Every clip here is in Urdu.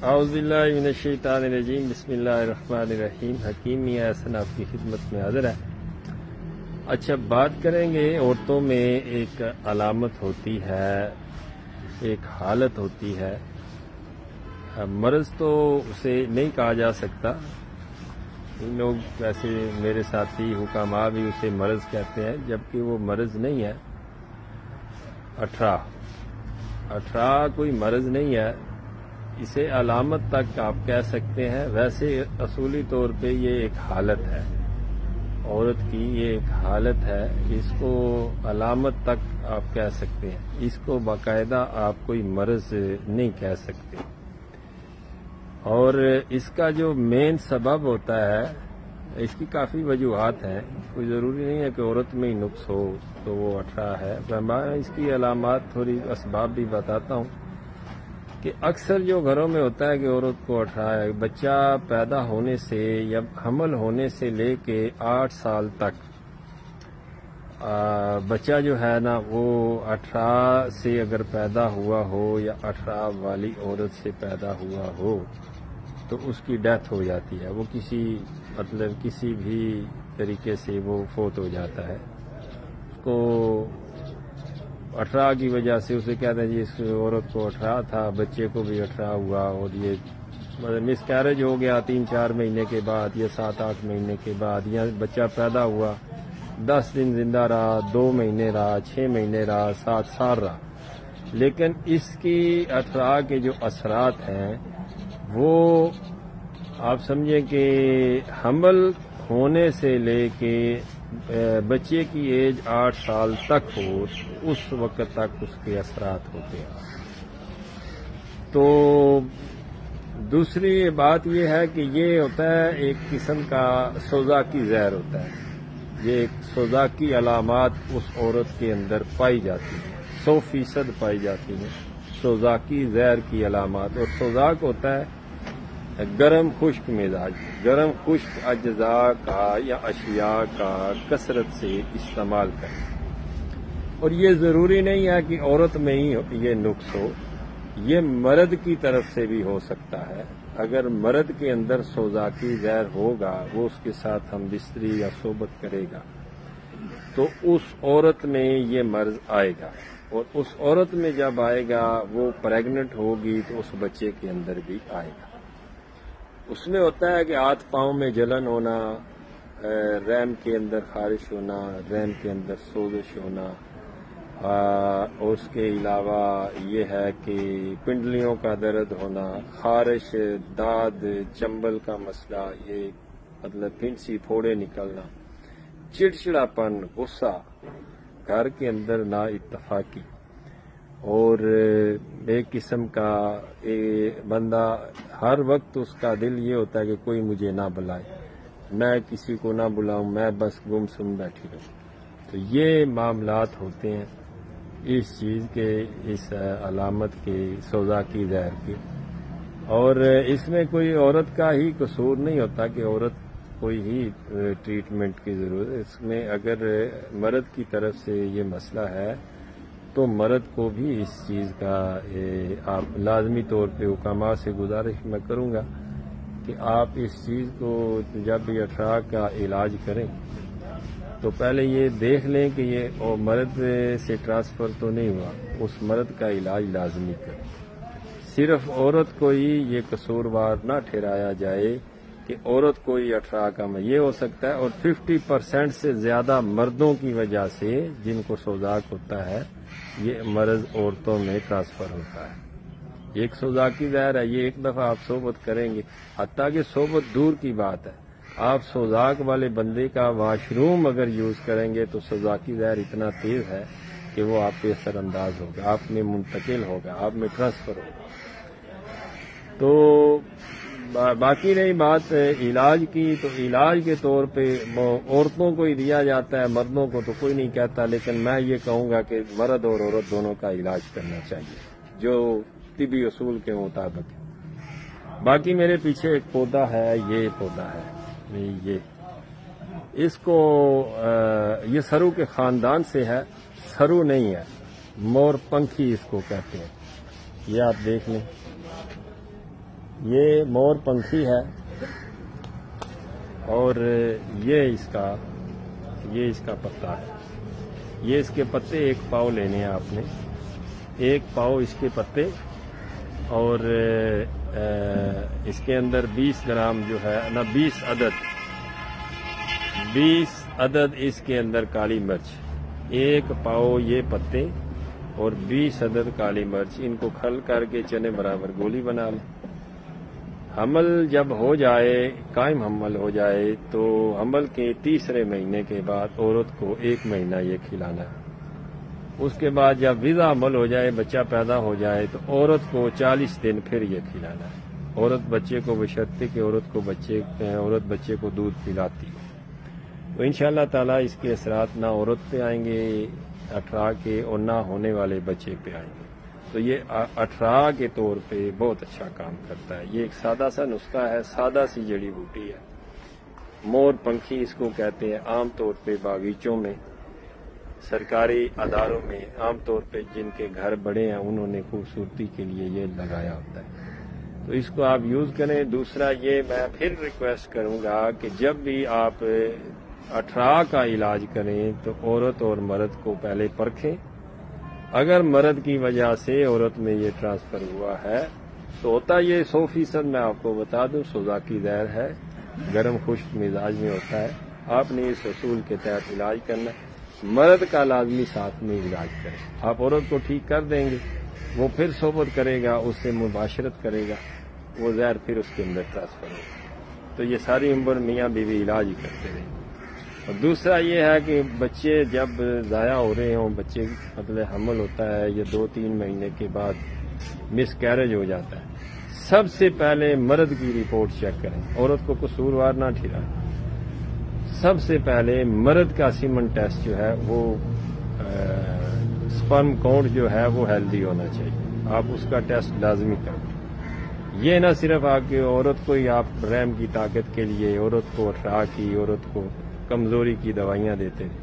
اعوذ باللہ من الشیطان الرجیم، بسم اللہ الرحمن الرحیم۔ حکیم میاں احسن آپ کی خدمت میں حاضر ہے۔ اچھا، بات کریں گے عورتوں میں ایک علامت ہوتی ہے، ایک حالت ہوتی ہے۔ مرض تو اسے نہیں کہا جا سکتا، ان لوگ ویسے میرے ساتھی حکاماء بھی اسے مرض کہتے ہیں، جبکہ وہ مرض نہیں ہے۔ اٹھرا کوئی مرض نہیں ہے، اسے علامت تک آپ کہہ سکتے ہیں۔ ویسے اصولی طور پہ یہ ایک حالت ہے، عورت کی یہ ایک حالت ہے، اس کو علامت تک آپ کہہ سکتے ہیں، اس کو باقاعدہ آپ کوئی مرض نہیں کہہ سکتے۔ اور اس کا جو مین سبب ہوتا ہے، اس کی کافی وجوہات ہیں، کوئی ضروری نہیں ہے کہ عورت میں ہی نقص ہو تو وہ اٹھرا ہے۔ میں اس کی علامات تھوڑی اسباب بھی بتاتا ہوں کہ اکثر جو گھروں میں ہوتا ہے کہ عورت کو اٹھرا ہے، بچہ پیدا ہونے سے یا حمل ہونے سے لے کے 8 سال تک بچہ جو ہے نا وہ 18 سے اگر پیدا ہوا ہو یا 18 والی عورت سے پیدا ہوا ہو تو اس کی ڈیتھ ہو جاتی ہے، وہ کسی بھی طریقے سے وہ فوت ہو جاتا ہے۔ اس کو 18 کی وجہ سے اسے کہتے ہیں جی اس عورت کو 18 تھا، بچے کو بھی 18 ہوا، اور یہ مس کیریج ہو گیا 3-4 مہینے کے بعد یا 7-8 مہینے کے بعد، یا بچہ پیدا ہوا 10 دن زندہ رہا، 2 مہینے رہا، 6 مہینے رہا، 7 سال رہا، لیکن اس کی 18 کے جو اثرات ہیں وہ آپ سمجھیں کہ حمل ہونے سے لے کے بچے کی ایج 8 سال تک ہو، اس وقت تک اس کے اثرات ہوتے ہیں۔ تو دوسری بات یہ ہے کہ یہ ہوتا ہے ایک قسم کا سوزاکی زہر ہوتا ہے، یہ ایک سوزاکی علامات اس عورت کے اندر پائی جاتی ہیں، 100% پائی جاتی ہیں سوزاکی زہر کی علامات۔ اور سوزاک ہوتا ہے گرم خشک مزاج، گرم خشک اجزاء کا یا اشیاء کا کثرت سے استعمال کریں۔ اور یہ ضروری نہیں ہے کہ عورت میں ہی یہ نقص ہو، یہ مرد کی طرف سے بھی ہو سکتا ہے۔ اگر مرد کے اندر سوزاکی زہر ہوگا، وہ اس کے ساتھ ہم بستری یا صحبت کرے گا تو اس عورت میں یہ مرض آئے گا، اور اس عورت میں جب آئے گا وہ پریگننٹ ہوگی تو اس بچے کے اندر بھی آئے گا۔ اس میں ہوتا ہے کہ ہاتھ پاؤں میں جلن ہونا، رحم کے اندر خارش ہونا، رحم کے اندر سوزش ہونا، اور اس کے علاوہ یہ ہے کہ پنڈلیوں کا درد ہونا، خارش، داد، چمبل کا مسئلہ، یہ پھنسی پھوڑے نکلنا، چڑچڑاپن، غصہ، گھر کے اندر نا اتفاقی، اور ایک قسم کا بندہ ہر وقت اس کا دل یہ ہوتا ہے کہ کوئی مجھے نہ بلائے، میں کسی کو نہ بلاؤں، میں بس گم سم بیٹھی رہوں۔ تو یہ معاملات ہوتے ہیں اس چیز کے، اس علامت کے، سوزاکی زہر کے۔ اور اس میں کوئی عورت کا ہی قصور نہیں ہوتا کہ عورت کوئی ہی ٹریٹمنٹ کی ضرورت ہے، اس میں اگر مرد کی طرف سے یہ مسئلہ ہے تو مرد کو بھی اس چیز کا آپ لازمی طور پہ حکاماء سے گزارش میں کروں گا کہ آپ اس چیز کو جب بھی 18 کا علاج کریں تو پہلے یہ دیکھ لیں کہ یہ مرد سے ٹرانسفر تو نہیں ہوا، اس مرد کا علاج لازمی کریں۔ صرف عورت کو ہی یہ قصوروار نہ ٹھہرایا جائے کہ عورت کو ہی 18 کا یہ ہو سکتا ہے، اور 50% سے زیادہ مردوں کی وجہ سے جن کو سوزاک ہوتا ہے یہ مرض عورتوں میں ٹرانسفر ہوتا ہے۔ ایک سوزاکی زہر ہے، یہ ایک دفعہ آپ صحبت کریں گے، حتیٰ کہ صحبت دور کی بات ہے، آپ سوزاک والے بندے کا واش روم اگر یوز کریں گے تو سوزاکی زہر اتنا تیز ہے کہ وہ آپ پہ اثر انداز ہوگا، آپ میں منتقل ہوگا، آپ میں ٹرانسفر ہوگا۔ تو باقی رہی بات علاج کی، تو علاج کے طور پہ عورتوں کو ہی دیا جاتا ہے، مردوں کو تو کوئی نہیں کہتا، لیکن میں یہ کہوں گا کہ مرد اور عورت دونوں کا علاج کرنا چاہیے جو طبی اصول کے مطابق۔ باقی میرے پیچھے ایک پودا ہے، یہ پودا ہے، یہ اس کو یہ سرو کے خاندان سے ہے، سرو نہیں ہے، مور پنکھی اس کو کہتے ہیں، یہ آپ دیکھ لیں، یہ مور پنکھی ہے اور یہ اس کا پتا ہے. یہ اس کے پتے 1 پاؤ لینے ہیں آپ نے. 1 پاؤ اس کے پتے اور اس کے اندر 20 گرام جو ہے نا 20 عدد اس کے اندر کالی مرچ. 1 پاؤ یہ پتے اور 20 عدد کالی مرچ. ان کو کھل کر کے چنے برابر گولی بنا لیں. حمل جب ہو جائے قائم حمل ہو جائے تو حمل کے تیسرے مہینے کے بعد عورت کو 1 مہینہ یہ کھلانا ہے. اس کے بعد جب وضع حمل ہو جائے بچہ پیدا ہو جائے تو عورت کو 40 دن پھر یہ کھلانا ہے. عورت بچے کو بشرطے کہ عورت بچے کو دودھ پلاتی ہے. تو انشاءاللہ تعالیٰ اس کے اثرات نہ عورت پہ آئیں گے 18 کے اور نہ ہونے والے بچے پہ آئیں گے. تو یہ 18 کے طور پہ بہت اچھا کام کرتا ہے. یہ ایک سادہ سا نسخہ ہے, سادہ سی جڑی بوٹی ہے. مور پنکھی اس کو کہتے ہیں. عام طور پہ باغیچوں میں, سرکاری اداروں میں عام طور پہ جن کے گھر بڑے ہیں انہوں نے خوبصورتی کے لیے یہ لگایا ہوتا ہے. تو اس کو آپ یوز کریں. دوسرا یہ میں پھر ریکویسٹ کروں گا کہ جب بھی آپ 18 کا علاج کریں تو عورت اور مرد کو پہلے پرکھیں. اگر مرد کی وجہ سے عورت میں یہ ٹرانسفر ہوا ہے تو ہوتا یہ 100% میں آپ کو بتا دوں سوزاکی زہر ہے. گرم خشک مزاج میں ہوتا ہے. آپ نے اس اصول کے تحت علاج کرنا ہے. مرد کا لازمی ساتھ میں علاج کریں. آپ عورت کو ٹھیک کر دیں گے, وہ پھر صحبت کرے گا, اس سے مباشرت کرے گا, وہ زہر پھر اس کے اندر ٹرانسفر ہوگا. تو یہ ساری عمر میاں بیوی علاج ہی کرتے رہیں. اور دوسرا یہ ہے کہ بچے جب ضائع ہو رہے ہوں, بچے مطلب حمل ہوتا ہے یا 2-3 مہینے کے بعد مس کیریج ہو جاتا ہے, سب سے پہلے مرد کی رپورٹ چیک کریں. عورت کو قصوروار نہ ٹھہرائیں. سب سے پہلے مرد کا سیمن ٹیسٹ جو ہے وہ سپرم کاؤنٹ جو ہے وہ ہیلدی ہونا چاہیے. آپ اس کا ٹیسٹ لازمی کریں. یہ نہ صرف آپ کی عورت کو ہی آپ رحم کی طاقت کے لیے عورت کو 18 کی, عورت کو کمزوری کی دوائیاں دیتے ہیں.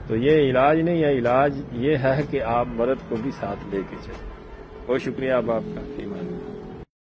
تو یہ علاج نہیں ہے. علاج یہ ہے کہ آپ مرد کو بھی ساتھ لے کے چلیں. بہت شکریہ آپ کا.